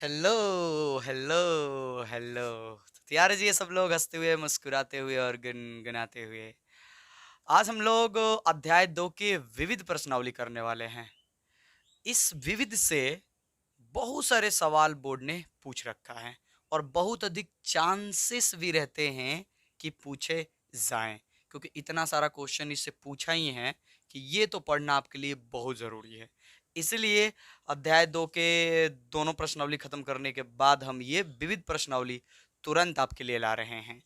Hello hello hello. तो तैयार है जी ये सब लोग हंसते हुए मुस्कुराते हुए और गुनगुनाते हुए। आज हम लोग अध्याय 2 के विविध प्रश्नावली करने वाले हैं। इस विविध से बहुत सारे सवाल बोर्ड ने पूछ रखा है और बहुत अधिक चांसेस भी रहते हैं कि पूछे जाएं, क्योंकि इतना सारा क्वेश्चन इससे पूछा ही है कि ये तो पढ़ना आपके लिए बहुत ज़रूरी है। इसलिए अध्याय 2 के दोनों प्रश्नावली खत्म करने के बाद हम ये विविध प्रश्नावली तुरंत आपके लिए ला रहे हैं।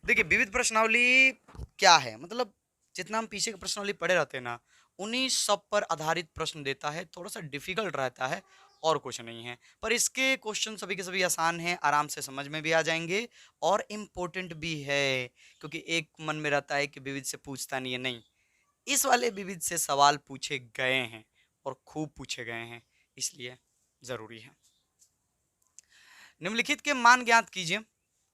देखिए, विविध प्रश्नावली क्या है, मतलब जितना हम पीछे के प्रश्नावली पढ़े रहते हैं ना, उन्हीं सब पर आधारित प्रश्न देता है। थोड़ा सा डिफिकल्ट रहता है और कुछ नहीं है, पर इसके क्वेश्चन सभी के सभी आसान हैं, आराम से समझ में भी आ जाएंगे और इम्पोर्टेंट भी है। क्योंकि एक मन में रहता है कि विविध से पूछता नहीं है, नहीं, इस वाले विविध से सवाल पूछे गए हैं और खूब पूछे गए हैं, इसलिए जरूरी है। निम्नलिखित के मान ज्ञात कीजिए।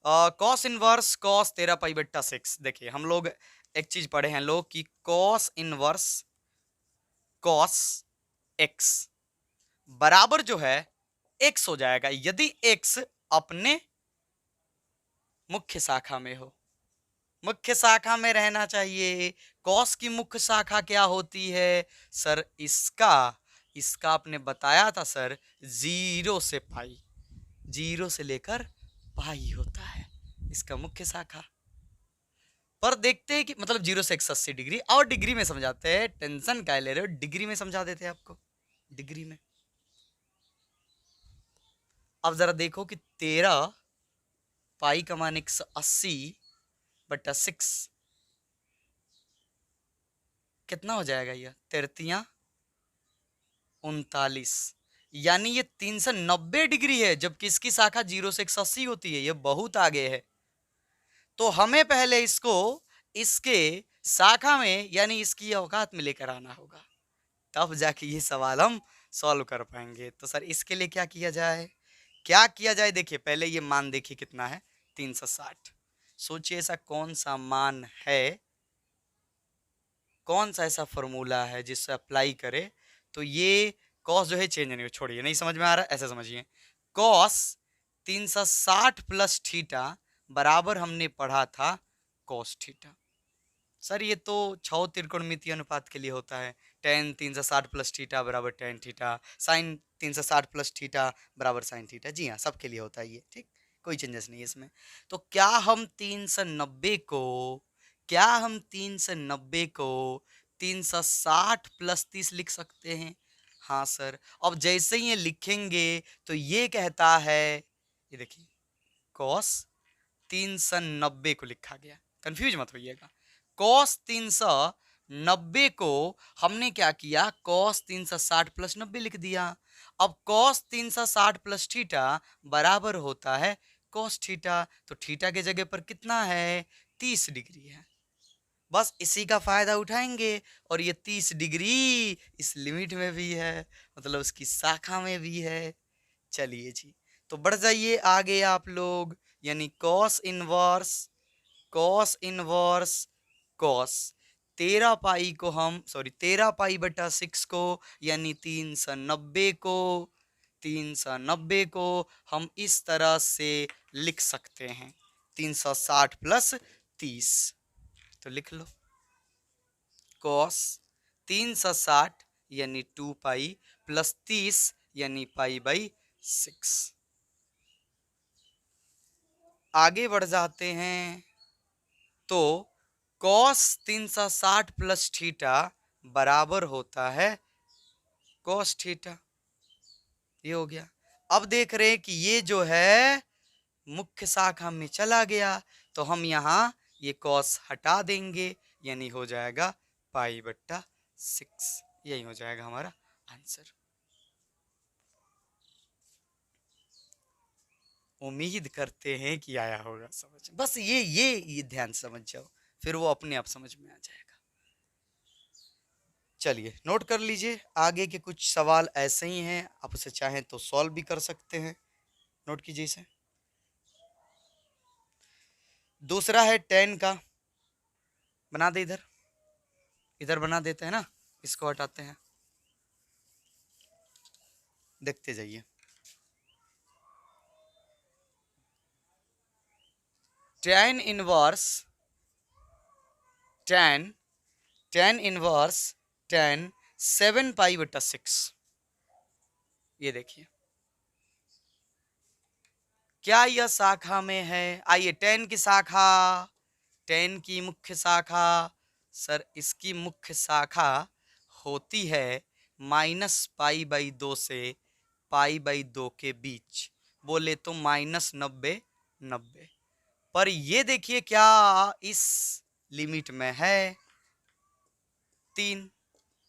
Cos inverse cos 13 पाई/6। देखिए, हम लोग एक चीज पढ़े हैं लोग कि कॉस इनवर्स कॉस एक्स बराबर जो है एक्स हो जाएगा यदि एक्स अपने मुख्य शाखा में हो। मुख्य शाखा में रहना चाहिए। कॉस की मुख्य शाखा क्या होती है सर? इसका इसका आपने बताया था सर, 0 से पाई, 0 से लेकर पाई होता है इसका मुख्य शाखा। पर देखते हैं कि मतलब 0 से 180 डिग्री, और डिग्री में समझाते हैं। टेंशन क्या ले रहे हो, डिग्री में समझा देते हैं आपको, डिग्री में। अब जरा देखो कि 13 पाई/180/6 कितना हो जाएगा। ये 33 39, यानी ये 390 डिग्री है, जबकि इसकी शाखा 0 से 180 होती है। ये बहुत आगे है। तो हमें पहले इसको इसके शाखा में यानी इसकी औकात में लेकर आना होगा, तब जाके ये सवाल हम सॉल्व कर पाएंगे। तो सर इसके लिए क्या किया जाए, क्या किया जाए? देखिए, पहले ये मान देखिए कितना है, 360। सोचिए ऐसा कौन सा मान है, कौन सा ऐसा फॉर्मूला है जिससे अप्लाई करे तो ये कॉस जो है चेंज नहीं हो। छोड़िए, नहीं समझ में आ रहा है, ऐसा समझिए। कॉस 360 प्लस थीटा बराबर हमने पढ़ा था कॉस थीटा। सर ये तो छौ त्रिकोणमितीय अनुपात के लिए होता है। टेन 360 प्लस थीटा बराबर tan theta, sine 360 plus theta बराबर साइन थीटा। जी हाँ, सबके लिए होता है ये, ठीक, कोई चेंजेस नहीं है इसमें। तो क्या हम 360 प्लस 30 लिख सकते हैं? हाँ सर। अब जैसे ही ये लिखेंगे तो ये कहता है, ये देखिए, कॉस 390 को लिखा गया, कंफ्यूज मत होइएगा। कॉस 390 को हमने क्या किया, कॉस 360 प्लस 90 लिख दिया। अब कॉस 360 प्लस थीटा बराबर होता है कॉस थीटा। तो थीटा के जगह पर कितना है, 30 डिग्री है। बस इसी का फायदा उठाएंगे। और ये 30 डिग्री इस लिमिट में भी है, मतलब उसकी शाखा में भी है। चलिए जी, तो बढ़ जाइए आगे आप लोग। यानी कॉस कॉस 13 पाई को हम, सॉरी, 13 पाई/6 को, यानी 390 को हम इस तरह से लिख सकते हैं, 360 प्लस 30। तो लिख लो, कॉस 360 यानी 2 पाई प्लस 30 यानी पाई/6। आगे बढ़ जाते हैं तो कॉस 360 प्लस थीटा बराबर होता है कॉस थीटा। ये हो गया। अब देख रहे हैं कि ये जो है मुख्य शाखा में चला गया, तो हम यहाँ ये कॉस हटा देंगे, यानी हो जाएगा पाई/6। यही हो जाएगा हमारा आंसर। उम्मीद करते हैं कि आया होगा समझ। बस ये ध्यान समझ जाओ, फिर वो अपने आप समझ में आ जाएगा। चलिए नोट कर लीजिए, आगे के कुछ सवाल ऐसे ही हैं, आप उसे चाहें तो सॉल्व भी कर सकते हैं। नोट कीजिए इसे। दूसरा है 10 का, बना दे इधर, इधर बना देते हैं ना, इसको हटाते हैं, देखते जाइए। tan inverse tan inverse tan 7 पाई बटा 6। ये देखिए क्या यह शाखा में है? आइए tan की शाखा, tan की मुख्य शाखा, सर इसकी मुख्य शाखा होती है -π/2 से π/2 के बीच, बोले तो -90/90। पर ये देखिए क्या इस लिमिट में है? 3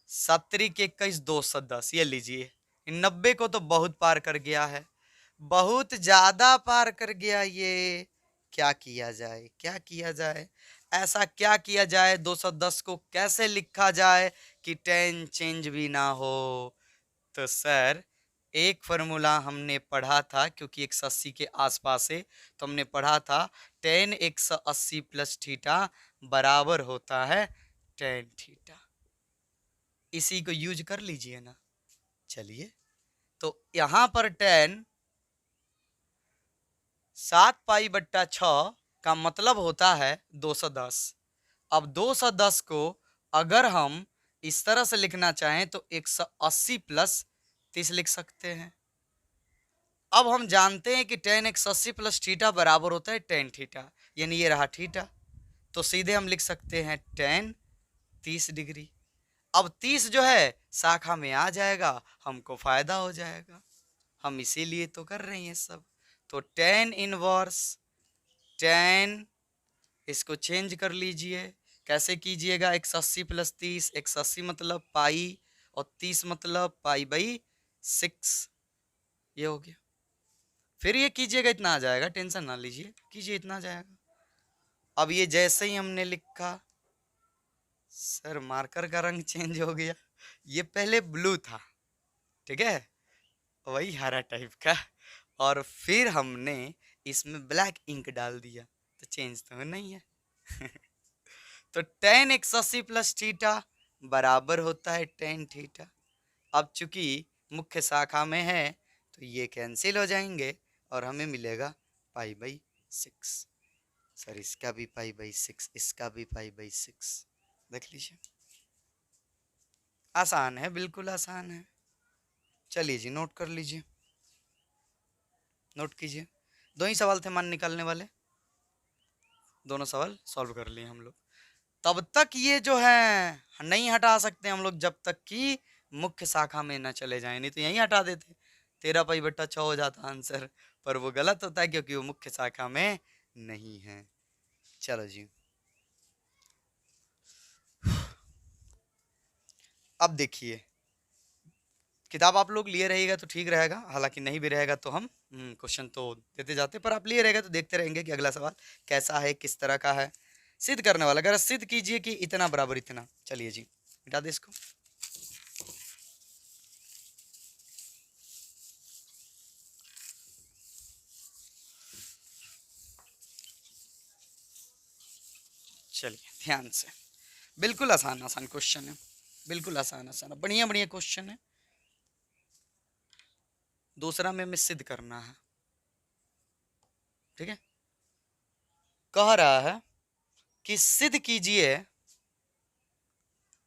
7 के 21 210, ये लीजिए 90 को तो बहुत पार कर गया है, बहुत ज्यादा पार कर गया ये। क्या किया जाए, क्या किया जाए, ऐसा क्या किया जाए 210 को कैसे लिखा जाए कि tan चेंज भी ना हो? तो सर एक फॉर्मूला हमने पढ़ा था, क्योंकि 180 के आसपास है तो हमने पढ़ा था tan 180 प्लस थीटा बराबर होता है tan थीटा। इसी को यूज कर लीजिए ना। चलिए तो यहां पर tan 7π/6 का मतलब होता है 210। अब 210 को अगर हम इस तरह से लिखना चाहें तो 180 प्लस 30 लिख सकते हैं। अब हम जानते हैं कि tan 180 प्लस थीटा बराबर होता है tan थीटा, यानी ये रहा थीटा, तो सीधे हम लिख सकते हैं tan 30 डिग्री। अब 30 जो है शाखा में आ जाएगा, हमको फायदा हो जाएगा, हम इसीलिए तो कर रहे हैं सब। तो tan इनवर्स tan, इसको चेंज कर लीजिए, कैसे कीजिएगा? 180 प्लस 30, 180 मतलब पाई और 30 मतलब π/6, ये हो गया। फिर ये कीजिएगा, इतना आ जाएगा, टेंशन ना लीजिए, कीजिए इतना आ जाएगा। अब ये जैसे ही हमने लिखा, सर मार्कर का रंग चेंज हो गया, ये पहले ब्लू था, ठीक है, वही हरा टाइप का, और फिर हमने इसमें ब्लैक इंक डाल दिया, तो चेंज तो नहीं है। तो tan 180 प्लस थीटा बराबर होता है tan थीटा। अब चूंकि मुख्य शाखा में है तो ये कैंसिल हो जाएंगे और हमें मिलेगा π/6। सर इसका भी π/6, इसका भी π/6, देख लीजिए, आसान है, बिल्कुल आसान है। चलिए जी नोट कर लीजिए, नोट कीजिए। दो ही सवाल थे मान निकालने वाले, दोनों सवाल सॉल्व कर लिए हम लोग। तब तक ये जो है नहीं हटा सकते हम लोग जब तक कि मुख्य शाखा में ना चले जाएं, नहीं तो यहीं हटा देते, 13π/6 हो जाता आंसर, पर वो गलत होता है क्योंकि वो मुख्य शाखा में नहीं है। चलो जी अब देखिए, किताब आप लोग लिए रहिएगा तो ठीक रहेगा, हालांकि नहीं भी रहेगा तो हम क्वेश्चन तो देते जाते, पर आप लिए रहेगा तो देखते रहेंगे कि अगला सवाल कैसा है, किस तरह का है। सिद्ध करने वाला, अगर सिद्ध कीजिए कि इतना बराबर इतना। चलिए जी मिटा दे इसको। चलिए ध्यान से, बिल्कुल आसान आसान क्वेश्चन है, बिल्कुल आसान आसान बढ़िया बढ़िया क्वेश्चन है। दूसरा में हमें सिद्ध करना है, ठीक है। कह रहा है कि सिद्ध कीजिए,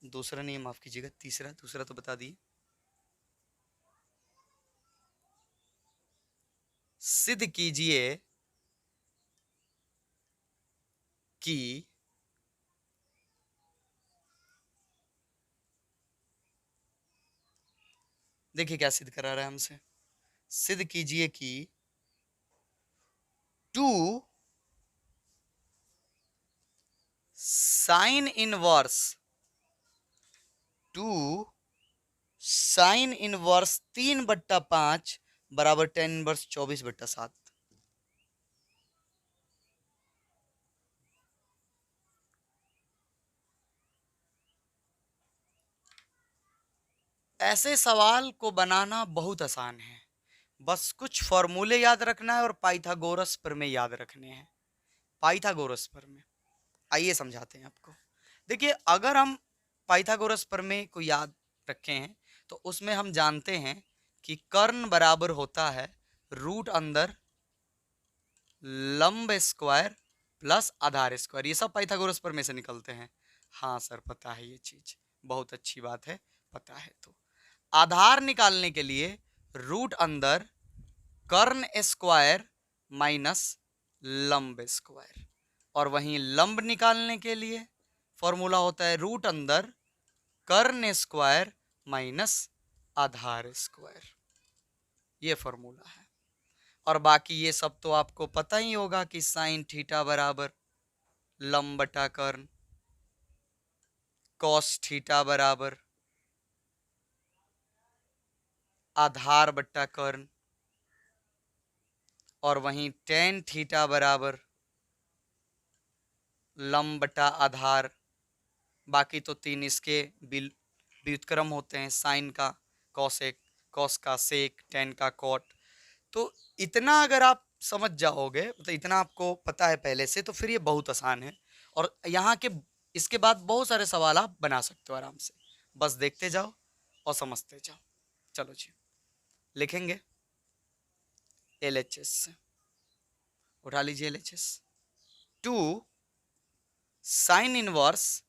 दूसरा नहीं माफ कीजिएगा, तीसरा, दूसरा तो बता दिए। सिद्ध कीजिए कि देखिए क्या सिद्ध करा रहा है हमसे, सिद्ध कीजिए कि 2 साइन इनवर्स 2 साइन इनवर्स 3/5 बराबर tan इनवर्स 24/7। ऐसे सवाल को बनाना बहुत आसान है, बस कुछ फॉर्मूले याद रखना है और पाइथागोरस प्रमेय याद रखने हैं। पाइथागोरस प्रमेय आइए समझाते हैं आपको। देखिए अगर हम पाइथागोरस प्रमेय को याद रखे हैं तो उसमें हम जानते हैं कि कर्ण बराबर होता है रूट अंदर लंब स्क्वायर प्लस आधार स्क्वायर। ये सब पाइथागोरस प्रमेय से निकलते हैं। हाँ सर पता है ये चीज, बहुत अच्छी बात है, पता है। तो आधार निकालने के लिए रूट अंदर कर्ण स्क्वायर माइनस लंब स्क्वायर, और वहीं लंब निकालने के लिए फॉर्मूला होता है रूट अंदर कर्ण स्क्वायर माइनस आधार स्क्वायर। ये फॉर्मूला है। और बाकी ये सब तो आपको पता ही होगा कि साइन थीटा बराबर लंब बटा कर्ण, कॉस थीटा बराबर आधार बटा कर्ण, और वहीं टेन थीटा बराबर लंब बटा आधार। बाकी तो तीन इसके व्युत्क्रम होते हैं, साइन का कॉसेक, कॉस का सेक, टेन का कॉट। तो इतना अगर आप समझ जाओगे, मतलब इतना आपको पता है पहले से, तो फिर ये बहुत आसान है। और यहाँ के इसके बाद बहुत सारे सवाल आप बना सकते हो आराम से, बस देखते जाओ और समझते जाओ। चलो जी, लिखेंगे LHS से, उठा लीजिए LHS। 2 sign inverse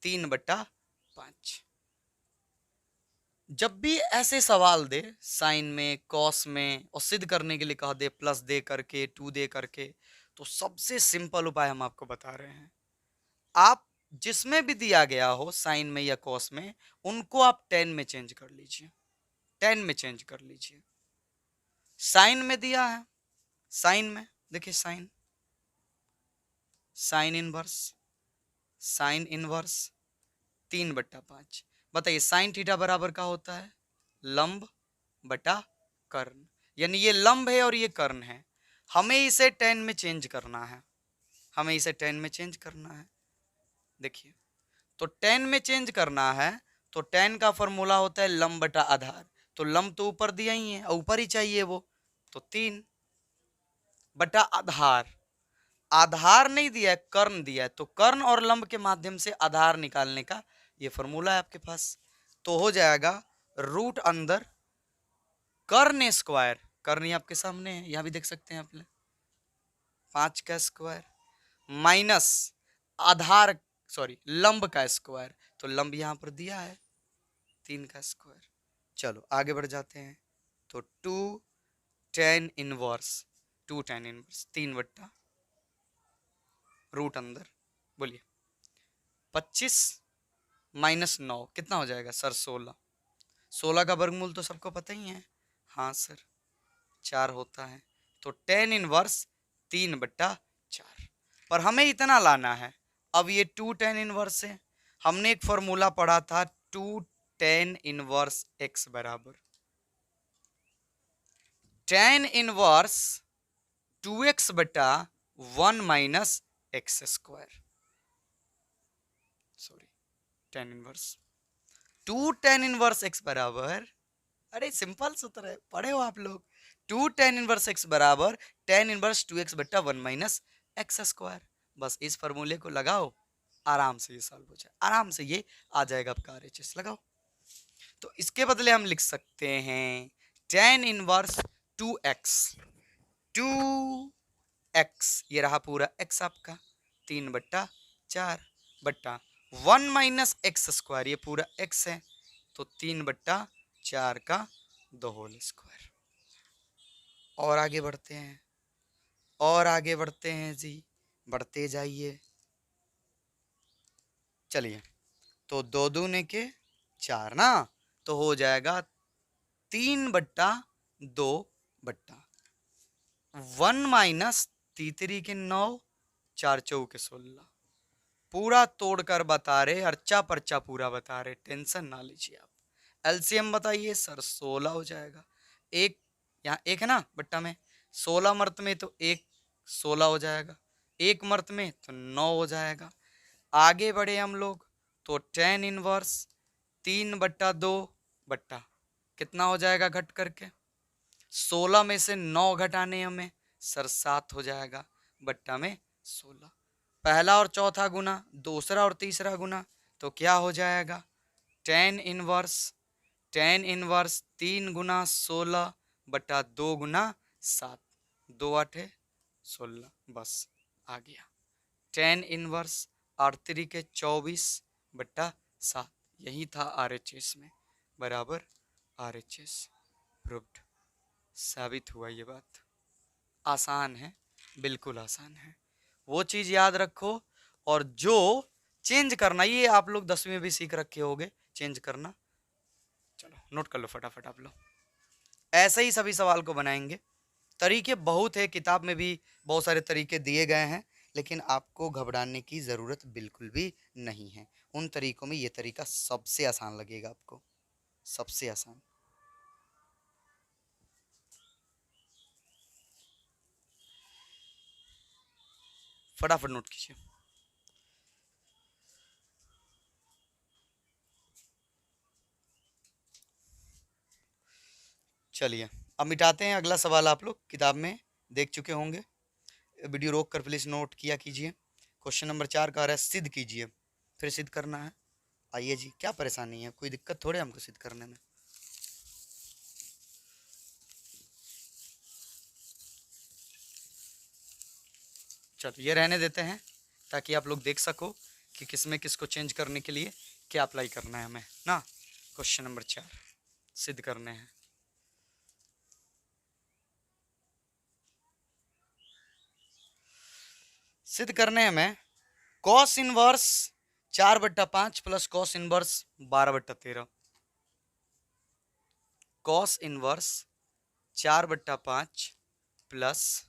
3/5। जब भी ऐसे सवाल दे साइन में, कॉस में, और सिद्ध करने के लिए कह दे प्लस दे करके, 2 दे करके, तो सबसे सिंपल उपाय हम आपको बता रहे हैं। आप जिसमें भी दिया गया हो साइन में या कॉस में, उनको आप 10 में चेंज कर लीजिए, 10 में चेंज कर लीजिए। साइन में दिया है, साइन में देखिए sine, sine inverse, sine inverse 3/5। बताइए साइन थीटा बराबर का होता है लंब बटा कर्ण, यानी ये लंब है और ये कर्ण है। हमें इसे 10 में चेंज करना है, हमें इसे 10 में चेंज करना है। देखिए, तो 10 में चेंज करना है, तो 10 का फॉर्मूला होता है लंब बटा आधार। तो लंब तो ऊपर दिया ही है, ऊपर ही चाहिए वो, तो 3 बटा आधार। आधार नहीं दिया है, कर्ण दिया है, तो कर्ण और लंब के माध्यम से आधार निकालने का ये फॉर्मूला है आपके पास। तो हो जाएगा रूट अंदर कर्ण स्क्वायर, कर्ण आपके सामने है, यहां भी देख सकते हैं आप 5 का स्क्वायर, माइनस आधार, सॉरी लंब का स्क्वायर, तो लंब यहां पर दिया है 3 का स्क्वायर। चलो आगे बढ़ जाते हैं। तो 2 tan inverse, 2 tan inverse 3 root अंदर, बोलिए 25 माइनस 9 कितना हो जाएगा सर 16। 16 का वर्गमूल तो सबको पता ही है, हाँ सर 4 होता है। तो tan इनवर्स 3/4, पर हमें इतना लाना है। अब ये 2 tan इनवर्स है, हमने एक फॉर्मूला पढ़ा था 2 tan इनवर्स x बराबर tan इनवर्स 2x बटा 1 minus x square, sorry tan inverse 2 tan inverse x बराबर, अरे सिंपल सूत्र है, पढ़े हो आप लोग। 2 tan इनवर्स x बराबर tan इनवर्स 2x बट्टा 1 माइनस एक्स स्क्वायर। बस इस फॉर्मूले को लगाओ, आराम से ये सॉल्व हो जाए, आराम से ये आ जाएगा आपका RHS। लगाओ, तो इसके बदले हम लिख सकते हैं tan इनवर्स 2x, 2x ये रहा पूरा x आपका 3/4 बट्टा 1 माइनस एक्स स्क्वायर, ये पूरा x है, तो 3/4 का 2 होल स्क्वायर। और आगे बढ़ते हैं, और आगे बढ़ते हैं जी, बढ़ते जाइए। चलिए, तो 2 दूने के 4 ना, तो हो जाएगा 3/2 बट्टा 1 माइनस 3 के 9, 4 चौके 16। पूरा तोड़कर बता रहे, अर्चा पर्चा पूरा बता रहे, टेंशन ना लीजिए आप। एलसीएम बताइए सर 16 हो जाएगा, एक यहाँ एक है ना बट्टा में, 16 मर्त में तो एक 16 हो जाएगा, एक मर्त में तो 9 हो जाएगा। आगे बढ़े हम लोग, तो tan इनवर्स 3/2 बट्टा कितना हो जाएगा घट करके, 16 में से 9 घटाने हमें सर 7 हो जाएगा, बट्टा में 16। पहला और चौथा गुना, दूसरा और तीसरा गुना, तो क्या हो जाएगा tan इनवर्स, tan इनवर्स 3 गुना 16 बटा 2 गुना 7, 2 8 16, बस आ गया। टेन इनवर्स 8 के 24/7, यही था RHS में, बराबर RHS। प्रूव्ड, साबित हुआ। ये बात आसान है, बिल्कुल आसान है, वो चीज याद रखो। और जो चेंज करना, ये आप लोग 10वीं में भी सीख रखे होगे चेंज करना, चलो नोट कर लो फटाफट आप लोग। ऐसे ही सभी सवाल को बनाएंगे। तरीके बहुत है, किताब में भी बहुत सारे तरीके दिए गए हैं, लेकिन आपको घबराने की ज़रूरत बिल्कुल भी नहीं है। उन तरीकों में ये तरीका सबसे आसान लगेगा आपको, सबसे आसान। फटाफट नोट कीजिए। चलिए अब मिटाते हैं। अगला सवाल आप लोग किताब में देख चुके होंगे, वीडियो रोक कर प्लीज नोट किया कीजिए। क्वेश्चन नंबर 4 का रहा है सिद्ध कीजिए, फिर सिद्ध करना है। आइए जी, क्या परेशानी है, कोई दिक्कत थोड़े हमको सिद्ध करने में। चलो ये रहने देते हैं ताकि आप लोग देख सको कि किसमें किसको चेंज करने के लिए क्या अप्लाई करना है हमें ना। क्वेश्चन नंबर 4 सिद्ध करने हैं। सिद्ध करने में cos inverse 4/5 plus cos inverse 12/13, cos inverse 4/5 plus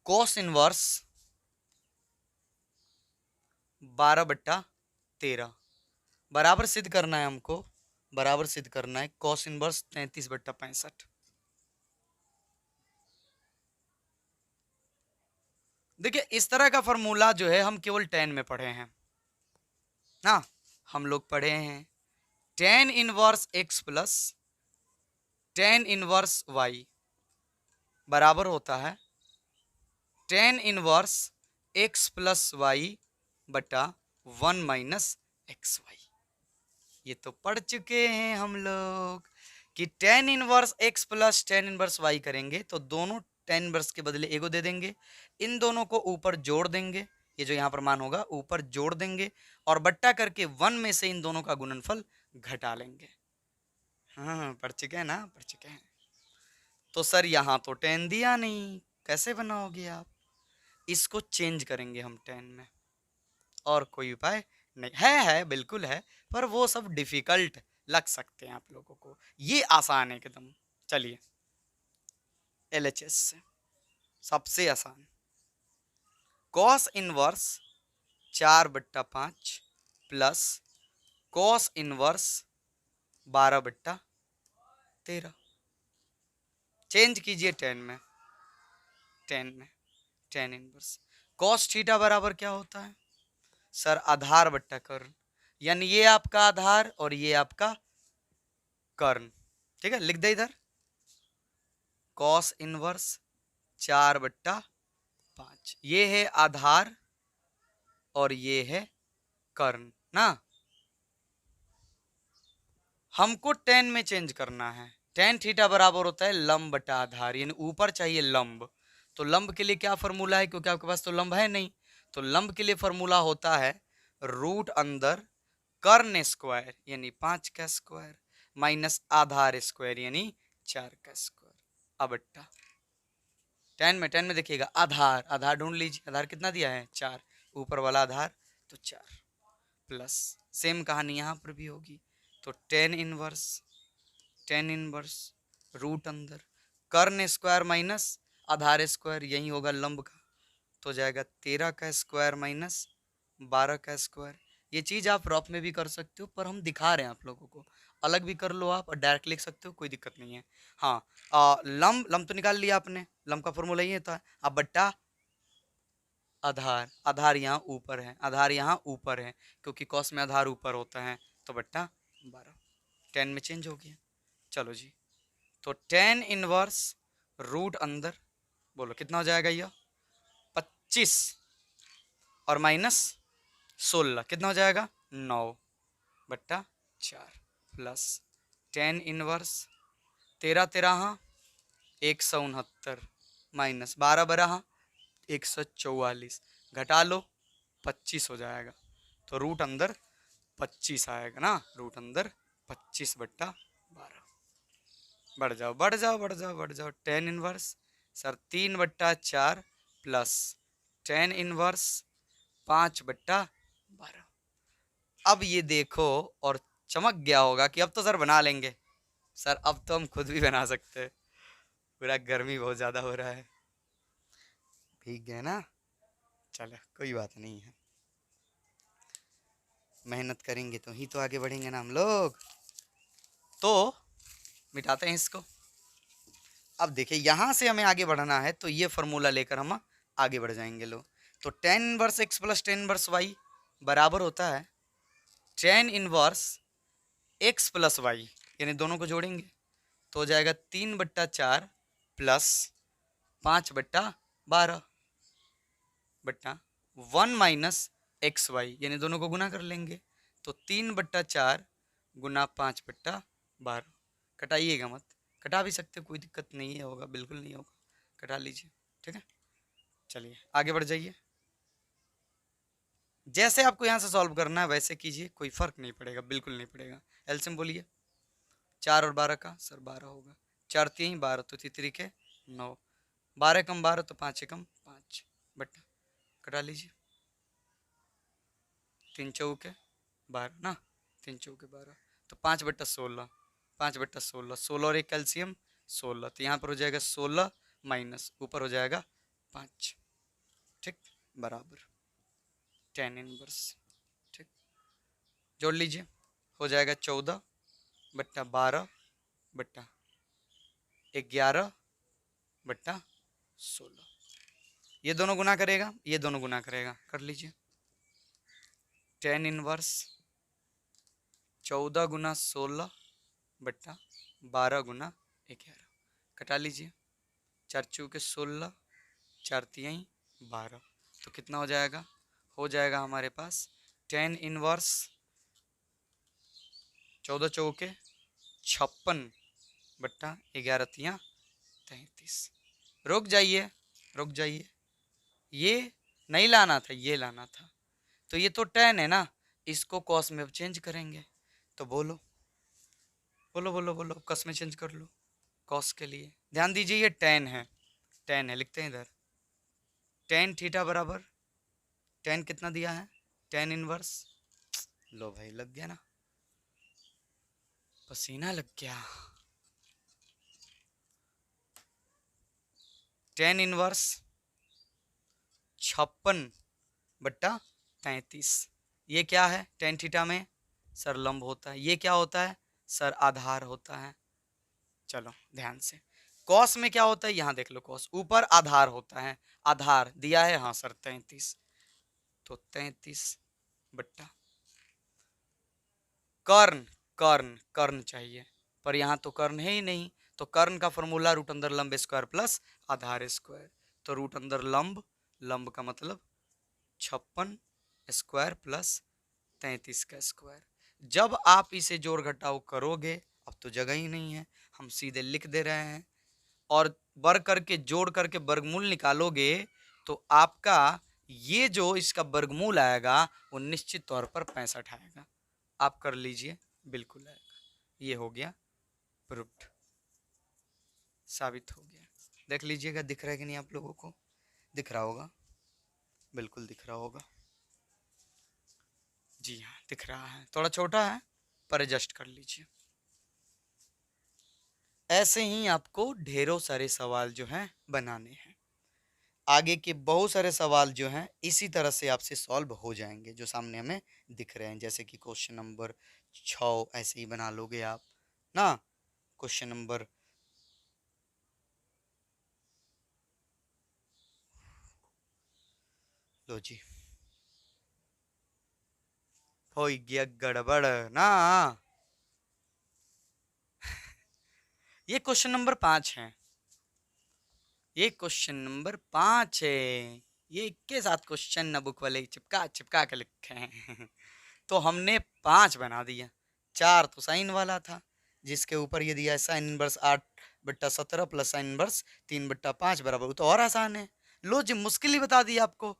cos inverse 12/13 बराबर सिद्ध करना है हमको, बराबर सिद्ध करना है कॉस इनवर्स 33/65। देखिए इस तरह का फॉर्मूला जो है हम केवल 10 में पढ़े हैं ना, हम लोग पढ़े हैं tan inverse x plus tan inverse y बराबर होता है tan inverse x plus y बटा 1 माइनस एक्स वाई। ये तो पढ़ चुके हैं हम लोग कि tan inverse x plus tan inverse y करेंगे तो दोनों टेन इनवर्स के बदले एगो दे देंगे, इन दोनों को ऊपर जोड़ देंगे, ये जो यहाँ पर मान होगा ऊपर जोड़ देंगे और बट्टा करके 1 में से इन दोनों का गुणनफल घटा लेंगे। हाँ पढ़ चुके हैं ना, पढ़ चुके हैं। तो सर यहाँ तो 10 दिया नहीं, कैसे बनाओगे आप? इसको चेंज करेंगे हम 10 में, और कोई उपाय नहीं है बिल्कुल है, पर वो सब डिफिकल्ट लग सकते हैं आप लोगों को, ये आसान है एकदम। चलिए LHS से सबसे आसान, cos inverse 4/5 plus cos inverse 12/13, change कीजिए 10 में, 10 में टेन इनवर्स कॉस थीटा बराबर क्या होता है सर? आधार बट्टा कर्ण, यानी ये आपका आधार और ये आपका कर्ण, ठीक है लिख दे इधर, कॉस इनवर्स 4/5, ये है आधार और ये है कर्ण ना। हमको 10 में चेंज करना है, टेन थीटा बराबर होता है लंब बटा आधार, यानी ऊपर चाहिए लंब, तो लंब के लिए क्या फॉर्मूला है, क्योंकि आपके पास तो लंब है नहीं, तो लंब के लिए फॉर्मूला होता है रूट अंदर कर्ण स्क्वायर यानी 5 का स्क्वायर माइनस आधार स्क्वायर यानी 4 का स्क्वायर। अब बट्टा 10 में देखिएगा आधार, आधार ढूंढ लीजिए, आधार कितना दिया है 4, ऊपर वाला आधार तो 4 प्लस सेम कहानी यहाँ पर भी होगी, तो टेन इनवर्स रूट अंदर कर्ण स्क्वायर माइनस आधार स्क्वायर, यही होगा लंब का, तो जाएगा 13 का स्क्वायर माइनस 12 का स्क्वायर। ये चीज़ आप रफ में भी कर सकते हो, पर हम दिखा रहे हैं आप लोगों को, अलग भी कर लो आप और डायरेक्ट लिख सकते हो, कोई दिक्कत नहीं है। हाँ लंब, लंब तो निकाल लिया आपने, लंब का फॉर्मूला ये था, अब बट्टा आधार, आधार यहाँ ऊपर है, आधार यहाँ ऊपर है, क्योंकि कॉस में आधार ऊपर होता है, तो बट्टा 12, 10 में चेंज हो गया। चलो जी, तो टेन इनवर्स रूट अंदर, बोलो कितना हो जाएगा यह 25 और माइनस 16 कितना हो जाएगा 9/4 प्लस टेन इनवर्स 13 13 169 माइनस 12 12 144 घटा लो 25 हो जाएगा, तो रूट अंदर 25 आएगा ना, रूट अंदर 25/12। बढ़ जाओ बढ़ जाओ बढ़ जाओ बढ़ जाओ, 10 इनवर्स सर 3/4 प्लस 10 इनवर्स 5/12। अब ये देखो और चमक गया होगा कि अब तो सर बना लेंगे। सर अब तो हम खुद भी बना सकते हैं, पूरा गर्मी बहुत ज़्यादा हो रहा है, भीग गए ना। चलो कोई बात नहीं है, मेहनत करेंगे तो ही तो आगे बढ़ेंगे ना हम लोग। तो मिटाते हैं इसको। अब देखिए यहाँ से हमें आगे बढ़ना है, तो ये फॉर्मूला लेकर हम आगे बढ़ जाएंगे लोग। तो 10 inverse x plus 10 inverse y बराबर होता है 10 इनवर्स x प्लस y, यानी दोनों को जोड़ेंगे तो हो जाएगा 3/4 प्लस 5/12 बट्टा 1 माइनस XY, यानी दोनों को गुना कर लेंगे तो 3/4 गुना 5/12। कटाइएगा मत, कटा भी सकते, कोई दिक्कत नहीं है, होगा बिल्कुल नहीं होगा, कटा लीजिए, ठीक है। चलिए आगे बढ़ जाइए, जैसे आपको यहाँ से सॉल्व करना है वैसे कीजिए, कोई फर्क नहीं पड़ेगा, बिल्कुल नहीं पड़ेगा। एलसीएम बोलिए, 4 और 12 का सर 12 होगा, 4 3 12 तो 3 के 9, 12 कम 12 तो 5 कम 5 बट्टा, कटा लीजिए, 3 चौके 12 ना, 3 चौके 12 तो 5/16, 5/16, 16 और एक कैल्शियम 16, तो यहाँ पर हो जाएगा 16 माइनस ऊपर हो जाएगा 5, ठीक, बराबर 10 इनवर्स, ठीक, जोड़ लीजिए, हो जाएगा 14/12/11/16, ये दोनों गुना करेगा, ये दोनों गुना करेगा, कर लीजिए। 10 इनवर्स 14 गुना 16/12 गुना 11, कटा लीजिए, 4 चौके 16, 4 तिहाई 12, तो कितना हो जाएगा, हो जाएगा हमारे पास 10 इनवर्स 14 चौके 56/11 तिया 33। रुक जाइए रुक जाइए, ये नहीं लाना था, ये लाना था, तो ये तो 10 है ना, इसको कॉस में अब चेंज करेंगे, तो बोलो बोलो बोलो बोलो, कॉस में चेंज कर लो, कॉस के लिए ध्यान दीजिए, ये 10 है, 10 है, लिखते हैं इधर, 10 थीटा बराबर 10 कितना दिया है, 10 इनवर्स, लो भाई लग गया ना, पसीना लग गया, 10 इनवर्स 56/33, ये क्या है, 10 थीटा में सर लंब होता है, ये क्या होता है सर आधार होता है। चलो ध्यान से, कॉस में क्या होता है, यहाँ देख लो, कॉस ऊपर आधार होता है, आधार दिया है हाँ सर 33, तो 33 कर्ण, कर्ण कर्ण चाहिए, पर यहाँ तो कर्ण है ही नहीं, तो कर्ण का फॉर्मूला रूट अंदर लंब स्क्वायर प्लस आधार स्क्वायर, तो रूट अंदर लंब, लंब का मतलब 56 स्क्वायर प्लस 33 का स्क्वायर। जब आप इसे जोड़ घटाव करोगे, अब तो जगह ही नहीं है, हम सीधे लिख दे रहे हैं, और वर्ग करके जोड़ करके वर्गमूल निकालोगे तो आपका ये जो इसका वर्गमूल आएगा वो निश्चित तौर पर 65 आएगा, आप कर लीजिए, बिल्कुल आएगा, ये हो गया प्रूफ्ड, साबित हो गया। देख लीजिएगा दिख रहा है कि नहीं, आप लोगों को दिख रहा होगा, बिल्कुल दिख रहा होगा, जी हाँ दिख रहा है, थोड़ा छोटा है पर एडजस्ट कर लीजिए। ऐसे ही आपको ढेरों सारे सवाल जो हैं बनाने हैं, आगे के बहुत सारे सवाल जो हैं इसी तरह से आपसे सॉल्व हो जाएंगे, जो सामने हमें दिख रहे हैं, जैसे कि क्वेश्चन नंबर 6 ऐसे ही बना लोगे आप ना, क्वेश्चन नंबर लो जी, हो गया गड़बड़ ना, ये क्वेश्चन नंबर 5 है, ये क्वेश्चन नंबर 5 है, ये के साथ क्वेश्चन न बुक वाले चिपका चिपका के लिखे हैं तो हमने 5 बना दिया, 4 तो साइन वाला था जिसके ऊपर ये दिया है sine inverse 8/17 plus sign inverse 3/5 बराबर, तो और आसान है, लो जी मुश्किल ही बता दी आपको,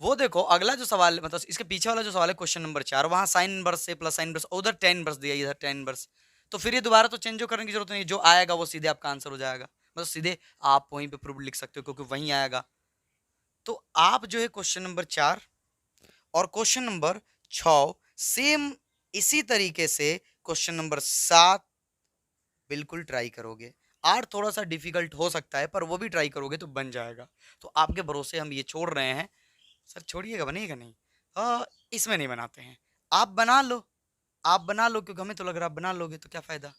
वो देखो अगला जो सवाल, मतलब इसके पीछे वाला जो सवाल है क्वेश्चन नंबर 4, वहां साइन इनवर्स से प्लस साइन इनवर्स, उधर टेन इनवर्स दिया, इधर टेन इनवर्स। तो फिर ये दोबारा तो चेंज करने की जरूरत नहीं, जो आएगा वो सीधे आपका आंसर हो जाएगा। मतलब सीधे आप वहीं पे प्रूफ लिख सकते हो क्योंकि वहीं आएगा। तो आप जो है क्वेश्चन नंबर 4 और क्वेश्चन नंबर 6 सेम इसी तरीके से क्वेश्चन नंबर 7 बिल्कुल ट्राई करोगे। 8 थोड़ा सा डिफिकल्ट हो सकता है पर वो भी ट्राई करोगे तो बन जाएगा। तो आपके भरोसे हम ये छोड़ रहे हैं। सर छोड़िएगा, बनेगा नहीं? इसमें नहीं बनाते हैं। आप बना लो, आप बना लो, क्योंकि हमें तो लग रहा है आप बना लोगे तो क्या फ़ायदा।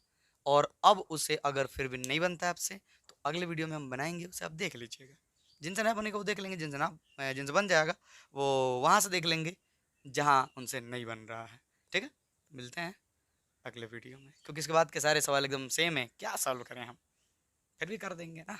और अब उसे अगर फिर भी नहीं बनता है आपसे, तो अगले वीडियो में हम बनाएंगे, उसे आप देख लीजिएगा। जिनसे नहीं बनेगा वो देख लेंगे, जिनसे बन जाएगा वो वहाँ से देख लेंगे जहाँ उनसे नहीं बन रहा है। ठीक है, मिलते हैं अगले वीडियो में, क्योंकि इसके बाद के सारे सवाल एकदम सेम है, क्या सॉल्व करें हम, फिर भी कर देंगे ना।